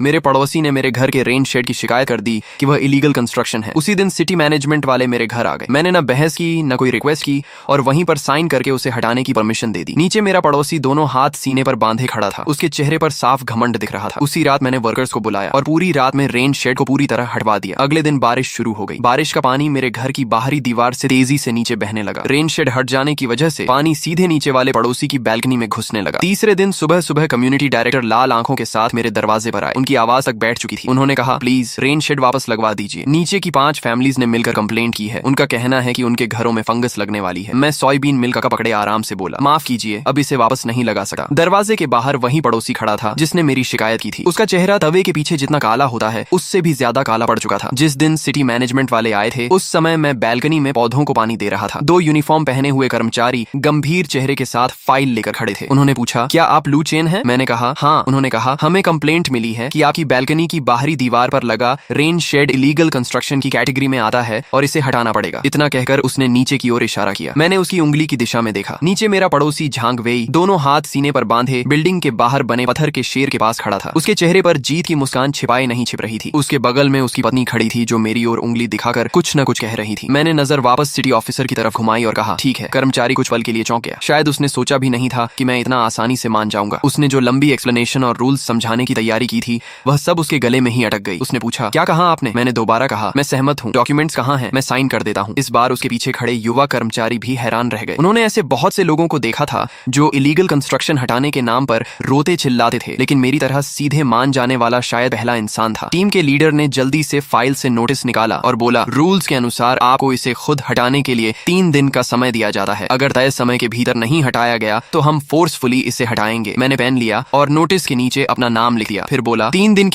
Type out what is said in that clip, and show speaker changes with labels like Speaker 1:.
Speaker 1: मेरे पड़ोसी ने मेरे घर के रेन शेड की शिकायत कर दी कि वह इलीगल कंस्ट्रक्शन है। उसी दिन सिटी मैनेजमेंट वाले मेरे घर आ गए। मैंने ना बहस की न कोई रिक्वेस्ट की और वहीं पर साइन करके उसे हटाने की परमिशन दे दी। नीचे मेरा पड़ोसी दोनों हाथ सीने पर बांधे खड़ा था। उसके चेहरे पर साफ घमंड दिख रहा था। उसी रात मैंने वर्कर्स को बुलाया और पूरी रात में रेन शेड को पूरी तरह हटवा दिया। अगले दिन बारिश शुरू हो गई। बारिश का पानी मेरे घर की बाहरी दीवार से तेजी से नीचे बहने लगा। रेन शेड हट जाने की वजह से पानी सीधे नीचे वाले पड़ोसी की बैल्कनी में घुसने लगा। तीसरे दिन सुबह सुबह कम्युनिटी डायरेक्टर लाल आंखों के साथ मेरे दरवाजे पर आए। उनकी आवाज तक बैठ चुकी थी। उन्होंने कहा, प्लीज रेन शेड वापस लगवा दीजिए। नीचे की 5 फैमिलीज ने मिलकर कंप्लेंट की है। उनका कहना है कि उनके घरों में फंगस लगने वाली है। मैं सोयाबीन मिल्क का पकड़े आराम से बोला, माफ कीजिए, अब इसे वापस नहीं लगा सका। दरवाजे के बाहर वही पड़ोसी खड़ा था जिसने मेरी शिकायत की थी। उसका चेहरा तवे के पीछे जितना काला होता है उससे भी ज्यादा काला पड़ चुका था। जिस दिन सिटी मैनेजमेंट वाले आए थे उस समय मैं बैल्कनी में पौधों को पानी दे रहा था। 2 यूनिफॉर्म पहने हुए कर्मचारी गंभीर चेहरे के साथ फाइल लेकर खड़े थे। उन्होंने पूछा, क्या आप लू चेन हैं? मैंने कहा, हाँ। उन्होंने कहा, हमें कंप्लेंट मिली है कि आपकी बैल्कनी की बाहरी दीवार पर लगा रेन शेड इलीगल कंस्ट्रक्शन की कैटेगरी में आता है और इसे हटाना पड़ेगा। इतना कहकर उसने नीचे की ओर इशारा किया। मैंने उसकी उंगली की दिशा में देखा। नीचे मेरा पड़ोसी झांग वेई दोनों हाथ सीने पर बांधे बिल्डिंग के बाहर बने पत्थर के शेर के पास खड़ा था। उसके चेहरे पर जीत की मुस्कान छिपाए नहीं छिप रही थी। उसके बगल में उसकी पत्नी खड़ी थी जो मेरी ओर उंगली दिखाकर कुछ न कुछ कह रही थी। मैंने नजर वापस सिटी ऑफिसर की तरफ घुमाई और कहा, ठीक है। कर्मचारी कुछ पल के लिए चौंक गया। शायद उसने सोचा भी नहीं था कि मैं इतना आसानी से मान जाऊंगा। उसने जो लंबी एक्सप्लेनेशन और रूल्स समझाने की तैयारी की थी वह सब उसके गले में ही अटक गई। उसने पूछा, क्या कहा आपने? मैंने दोबारा कहा, मैं सहमत हूँ। डॉक्यूमेंट्स कहाँ हैं? मैं साइन कर देता हूँ। इस बार उसके पीछे खड़े युवा कर्मचारी भी हैरान रह गए। उन्होंने ऐसे बहुत से लोगों को देखा था जो इलीगल कंस्ट्रक्शन हटाने के नाम पर रोते चिल्लाते थे, लेकिन मेरी तरह सीधे मान जाने वाला शायद पहला इंसान था। टीम के लीडर ने जल्दी से फाइल से नोटिस निकाला और बोला, रूल्स के अनुसार आपको इसे खुद हटाने के लिए 3 दिन का समय दिया जाता है। अगर तय समय के भीतर नहीं हटाया गया तो हम फोर्सफुली इसे हटाएंगे। मैंने पेन लिया और नोटिस के नीचे अपना नाम लिख दिया। फिर बोला, 3 दिन